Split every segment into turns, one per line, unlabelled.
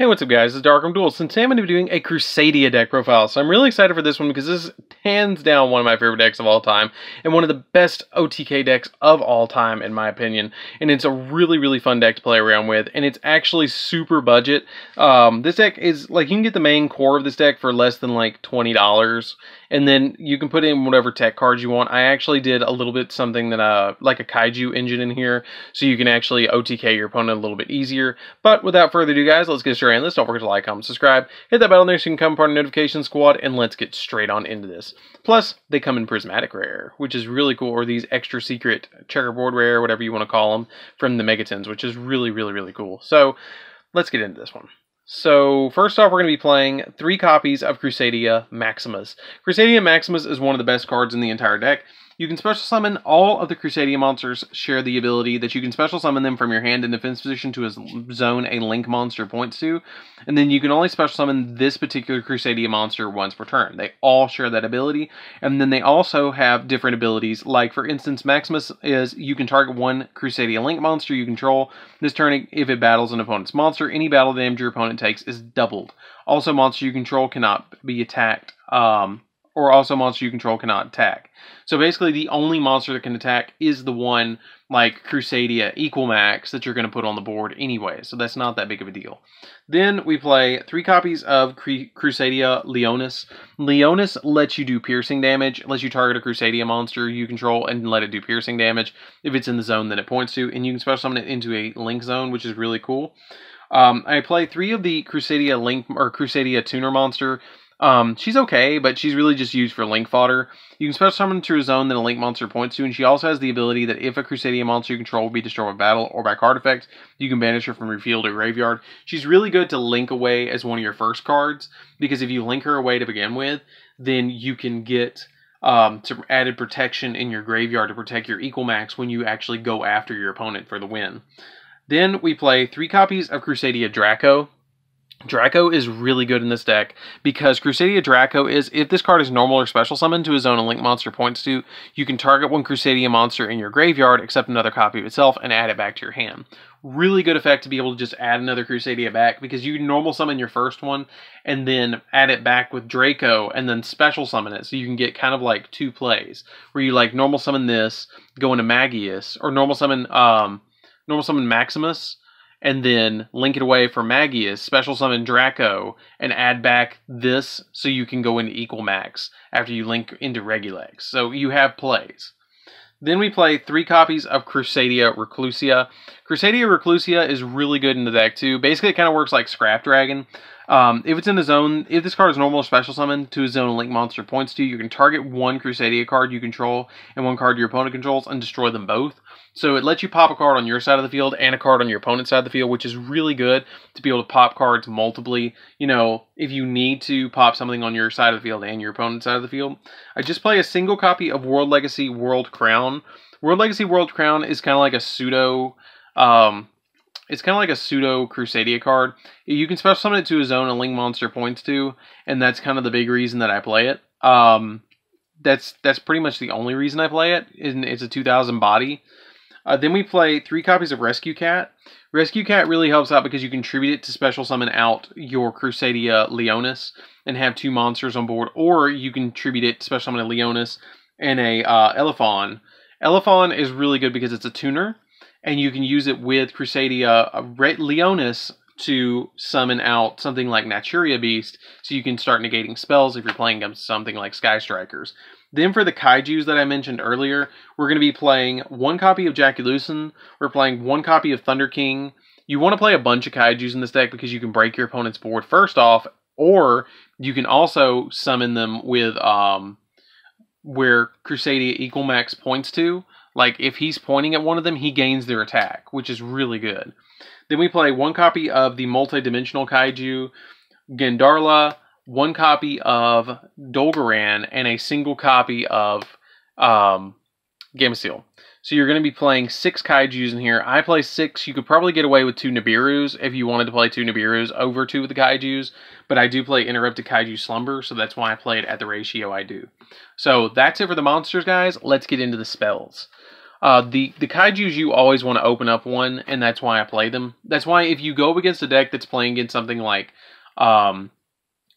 Hey, what's up guys, it's DarkArmedDuelist, and today I'm going to be doing a Crusidia deck profile. So I'm really excited for this one because this is hands down one of my favorite decks of all time, and one of the best OTK decks of all time in my opinion. And it's a really fun deck to play around with, and it's actually super budget. This deck is, like, you can get the main core of this deck for less than like $20, and then you can put in whatever tech cards you want. I actually did a little bit something that, like a Kaiju engine in here, so you can actually OTK your opponent a little bit easier. But without further ado guys, let's get straight into this. Don't forget to like, comment, subscribe, hit that bell there so you can become part of the notification squad, and let's get straight on into this. Plus, they come in prismatic rare, which is really cool, or these extra secret checkerboard rare, whatever you want to call them, from the Megatins, which is really cool. So, let's get into this one. So, first off, we're going to be playing 3 copies of Crusidia Maximus. Crusidia Maximus is one of the best cards in the entire deck. You can special summon all of the Crusidia monsters, share the ability that you can special summon them from your hand in defense position to a zone a link monster points to, and then you can only special summon this particular Crusidia monster once per turn. They all share that ability, and then they also have different abilities, like for instance, Maximus is you can target one Crusidia link monster you control. This turn, if it battles an opponent's monster, any battle damage your opponent takes is doubled. Also, monster you control cannot be attacked, or also monster you control cannot attack. So basically the only monster that can attack is the one like Crusidia Equal Max that you're going to put on the board anyway, so that's not that big of a deal. Then we play 3 copies of Crusidia Leonis. Leonis lets you do piercing damage, lets you target a Crusidia monster you control and let it do piercing damage if it's in the zone that it points to, and you can special summon it into a link zone, which is really cool. I play 3 of the Crusidia Link or Crusidia Tuner monster. She's okay, but she's really just used for link fodder. You can special summon to a zone that a link monster points to, and she also has the ability that if a Crusidia monster you control will be destroyed by battle or by card effect, you can banish her from your field or graveyard. She's really good to link away as one of your first cards, because if you link her away to begin with, then you can get some added protection in your graveyard to protect your Equal Max when you actually go after your opponent for the win. Then we play 3 copies of Crusidia Draco. Draco is really good in this deck because Crusidia Draco is, if this card is normal or special summoned to a zone a link monster points to, you can target one Crusidia monster in your graveyard except another copy of itself and add it back to your hand. Really good effect to be able to just add another Crusidia back, because you normal summon your first one and then add it back with Draco and then special summon it, so you can get kind of like 2 plays where you like normal summon this, go into Magius, or normal summon Maximus, and then link it away for Magius, special summon Draco, and add back this so you can go into Equal Max after you link into Regulex. So you have plays. Then we play 3 copies of Crusidia Reclusia. Crusidia Reclusia is really good in the deck too. Basically, it kind of works like Scrap Dragon. If it's in a zone, if this card is normal or special summon to a zone a link monster points to, you can target one Crusidia card you control and one card your opponent controls and destroy them both. So it lets you pop a card on your side of the field and a card on your opponent's side of the field, which is really good to be able to pop cards multiply. You know, if you need to pop something on your side of the field and your opponent's side of the field. I just play a single copy of World Legacy World Crown. World Legacy World Crown is kind of like a pseudo... it's kind of like a pseudo Crusidia card. You can special summon it to a zone a link monster points to, and that's kind of the big reason that I play it. That's pretty much the only reason I play it. It's a 2000 body. Then we play 3 copies of Rescue Cat. Rescue Cat really helps out because you contribute it to special summon out your Crusidia Leonis and have 2 monsters on board, or you contribute it to special summon a Leonis and a Elephon. Elephon is really good because it's a tuner, and you can use it with Crusidia Leonis to summon out something like Naturia Beast, so you can start negating spells if you're playing against something like Sky Strikers. Then for the Kaijus that I mentioned earlier, we're going to be playing 1 copy of Jackie-Lucen. We're playing 1 copy of Thunder King. You want to play a bunch of Kaijus in this deck because you can break your opponent's board first off, or you can also summon them with where Crusidia Equal Max points to. Like, if he's pointing at one of them, he gains their attack, which is really good. Then we play 1 copy of the multi-dimensional Kaiju, Gendarla, 1 copy of Dolgaran, and a single copy of Gameciel. So you're going to be playing 6 Kaijus in here. I play 6. You could probably get away with 2 Nibirus if you wanted to play 2 Nibirus over 2 of the Kaijus. But I do play Interrupted Kaiju Slumber, so that's why I play it at the ratio I do. So that's it for the monsters, guys. Let's get into the spells. The kaijus, you always want to open up one, and that's why I play them. That's why if you go against a deck that's playing against something like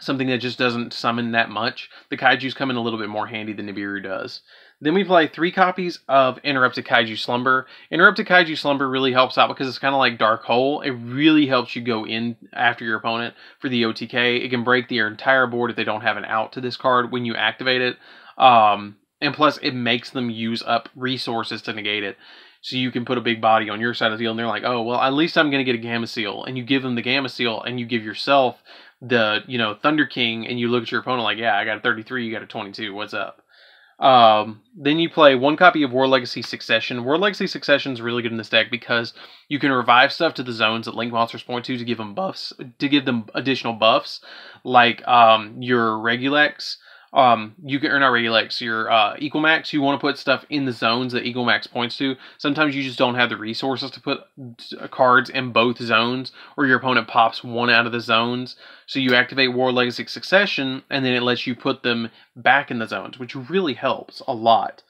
something that just doesn't summon that much, the kaijus come in a little bit more handy than Nibiru does. Then we play 3 copies of Interrupted Kaiju Slumber. Interrupted Kaiju Slumber really helps out because it's kind of like Dark Hole. It really helps you go in after your opponent for the OTK. It can break their entire board if they don't have an out to this card when you activate it. And plus, it makes them use up resources to negate it. So you can put a big body on your side of the field, and they're like, oh, well, at least I'm going to get a Gamma Seal. And you give them the Gamma Seal, and you give yourself the, Thunder King, and you look at your opponent like, yeah, I got a 33, you got a 22, what's up? Then you play 1 copy of War Legacy Succession. War Legacy Succession is really good in this deck because you can revive stuff to the zones that Link monsters point to give them buffs, to give them additional buffs, like your Regulex. You can earn our Regulex, your Equalmax. You want to put stuff in the zones that Equalmax points to. Sometimes you just don't have the resources to put cards in both zones, or your opponent pops one out of the zones. So you activate War Legacy Succession, and then it lets you put them back in the zones, which really helps a lot.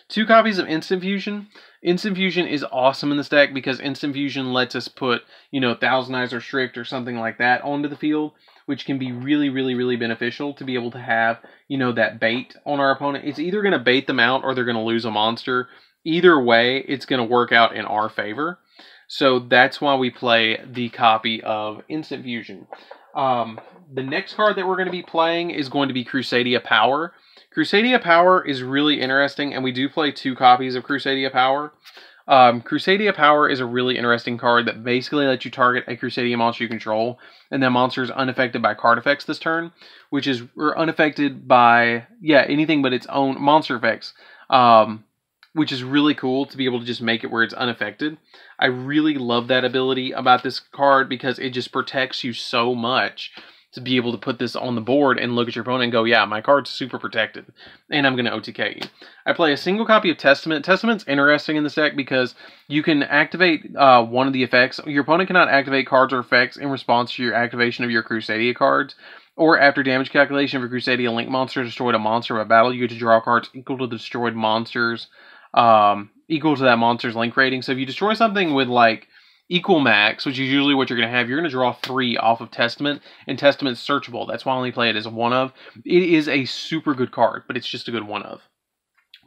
2 copies of Instant Fusion. Instant Fusion is awesome in this deck because Instant Fusion lets us put, Thousand Eyes or Strict or something like that onto the field, which can be really, really, really beneficial to be able to have, that bait on our opponent. It's either going to bait them out or they're going to lose a monster. Either way, it's going to work out in our favor. So that's why we play the copy of Instant Fusion. The next card that we're going to be playing is going to be Crusidia Power. Crusidia Power is really interesting, and we do play 2 copies of Crusidia Power. Crusidia Power is a really interesting card that basically lets you target a Crusidia monster you control, and that monster is unaffected by card effects this turn, or unaffected by, anything but its own monster effects, which is really cool to be able to just make it where it's unaffected. I really love that ability about this card because it just protects you so much to be able to put this on the board and look at your opponent and go, yeah, my card's super protected, and I'm going to OTK you. I play a single copy of Testament. Testament's interesting in this deck because you can activate one of the effects. Your opponent cannot activate cards or effects in response to your activation of your Crusadia cards, or after damage calculation of a Crusadia Link monster destroyed a monster by battle, you get to draw cards equal to the destroyed monsters, equal to that monster's Link rating. So if you destroy something with, like, Equalmax, which is usually what you're going to have, you're going to draw 3 off of Testament, and Testament's searchable. That's why I only play it as a 1 of. It is a super good card, but it's just a good 1 of.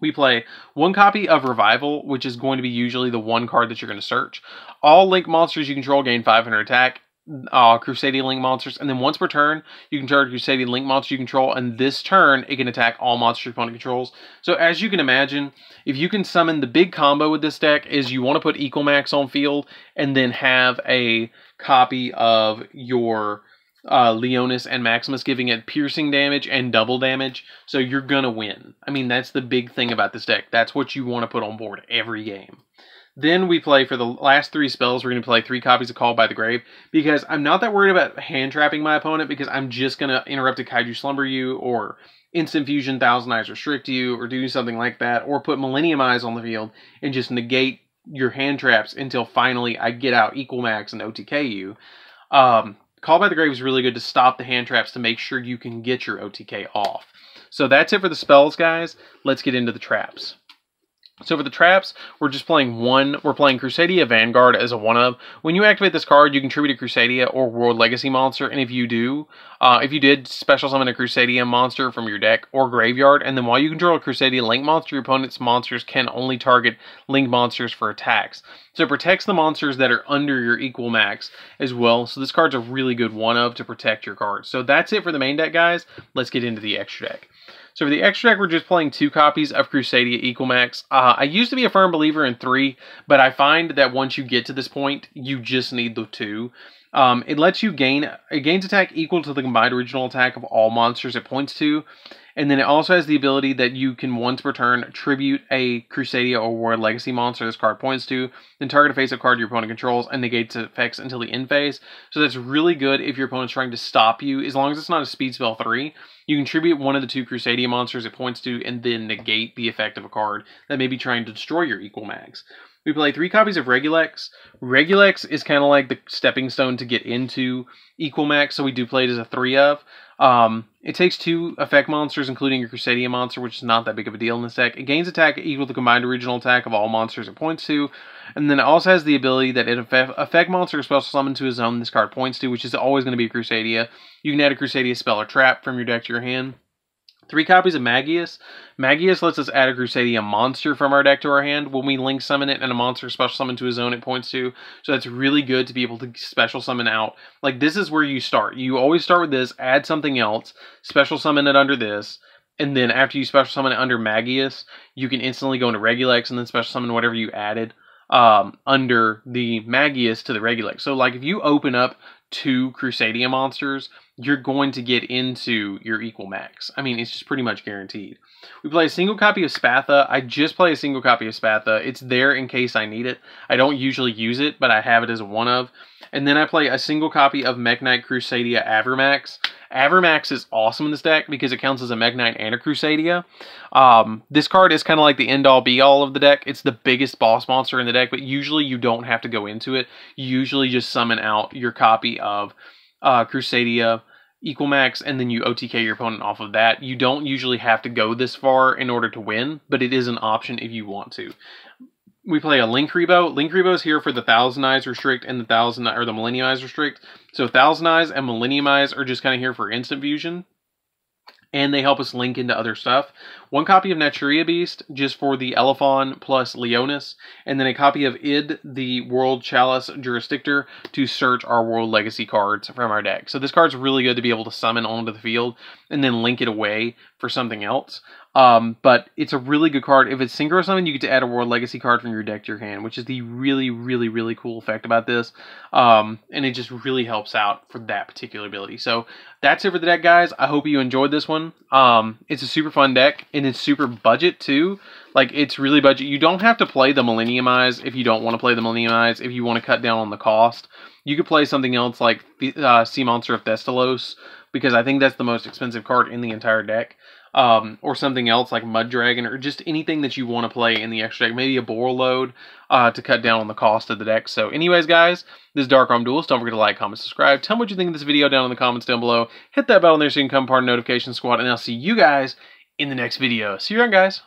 We play 1 copy of Revival, which is going to be usually the 1 card that you're going to search. All Link monsters you control gain 500 attack. Crusadia Link monsters, and then once per turn, you can target Crusadia Link monster you control, and this turn, it can attack all monsters your opponent controls. So as you can imagine, if you can summon, the big combo with this deck is you want to put Equalmax on field, and then have a copy of your Leonis and Maximus giving it piercing damage and double damage, so you're gonna win. I mean, that's the big thing about this deck. That's what you want to put on board every game. Then we play, for the last 3 spells, we're going to play 3 copies of Called by the Grave, because I'm not that worried about hand-trapping my opponent, because I'm just going to Interrupted Kaiju Slumber you, or Instant Fusion Thousand Eyes Restrict you, or do something like that, or put Millennium Eyes on the field, and just negate your hand traps until finally I get out Equalmax and OTK you. Called by the Grave is really good to stop the hand traps to make sure you can get your OTK off. So that's it for the spells, guys. Let's get into the traps. So for the traps, we're just playing 1. We're playing Crusadia Vanguard as a 1 of. When you activate this card, you contribute a Crusadia or World Legacy monster, and if you did special summon a Crusadia monster from your deck or graveyard, and then while you control a Crusadia Link monster, your opponent's monsters can only target Link monsters for attacks. So it protects the monsters that are under your Equalmax as well. So this card's a really good 1 of to protect your cards. So that's it for the main deck, guys. Let's get into the extra deck. So for the extra deck, we're just playing 2 copies of Crusadia Equalmax. I used to be a firm believer in 3, but I find that once you get to this point, you just need the 2. It lets you gains attack equal to the combined original attack of all monsters it points to. And then it also has the ability that you can once per turn tribute a Crusadia or World Legacy monster this card points to, then target a face-up card your opponent controls and negate its effects until the end phase. So that's really good if your opponent's trying to stop you. As long as it's not a speed spell 3, you can tribute one of the 2 Crusadia monsters it points to and then negate the effect of a card that may be trying to destroy your Equalmax. We play 3 copies of Regulex. Regulex is kind of like the stepping stone to get into Equalmax, so we do play it as a 3 of. It takes 2 effect monsters, including a Crusidia monster, which is not that big of a deal in this deck. It gains attack equal to the combined original attack of all monsters it points to. And then it also has the ability that if effect monster is special summoned to a zone this card points to, which is always going to be a Crusidia. You can add a Crusidia spell or trap from your deck to your hand. 3 copies of Magius. Magius lets us add a Crusadia monster from our deck to our hand when we link summon it and a monster special summon to a zone it points to. So that's really good to be able to special summon out. Like, this is where you start. You always start with this, add something else, special summon it under this, and then after you special summon it under Magius, you can instantly go into Regulex and then special summon whatever you added under the Magius to the Regulex. So, like, if you open up 2 Crusadia monsters, you're going to get into your equal max. I mean, it's just pretty much guaranteed. We play a single copy of Spatha. I just play a single copy of Spatha. It's there in case I need it. I don't usually use it, but I have it as a one of. And then I play a single copy of Mech Knight Crusadia Avermax. Avermax is awesome in this deck because it counts as a Mech Knight and a Crusadia. This card is kind of like the end-all be-all of the deck. It's the biggest boss monster in the deck, but usually you don't have to go into it. You usually just summon out your copy of Crusadia equal max, and then you OTK your opponent off of that. You don't usually have to go this far in order to win, but it is an option if you want to. We play a Linkuriboh. Linkuriboh is here for the 1000 Eyes Restrict and the Millennium Eyes Restrict. So 1000 Eyes and Millennium Eyes are just kind of here for instant fusion, and they help us link into other stuff. 1 copy of Naturia Beast, just for the Elephon plus Leonis, and then a copy of Id, the World Chalice Jurisdictor, to search our World Legacy cards from our deck. So this card's really good to be able to summon onto the field, and then link it away for something else. But it's a really good card. If it's Synchro Summon, you get to add a World Legacy card from your deck to your hand, which is the really, really, really cool effect about this. And it just really helps out for that particular ability. So that's it for the deck, guys. I hope you enjoyed this one. It's a super fun deck, and it's super budget, too. Like, it's really budget. You don't have to play the Millennium Eyes if you don't want to play the Millennium Eyes, if you want to cut down on the cost. You could play something else like the Sea Monster of Thestalos, because I think that's the most expensive card in the entire deck. Or something else like Mud Dragon, or just anything that you want to play in the extra deck. Maybe a Boral Load to cut down on the cost of the deck. So anyways, guys, this is DarkArmedDuelist. Don't forget to like, comment, subscribe. Tell me what you think of this video down in the comments down below. Hit that bell on there so you can become part of the notification squad, and I'll see you guys in the next video. See you around, guys.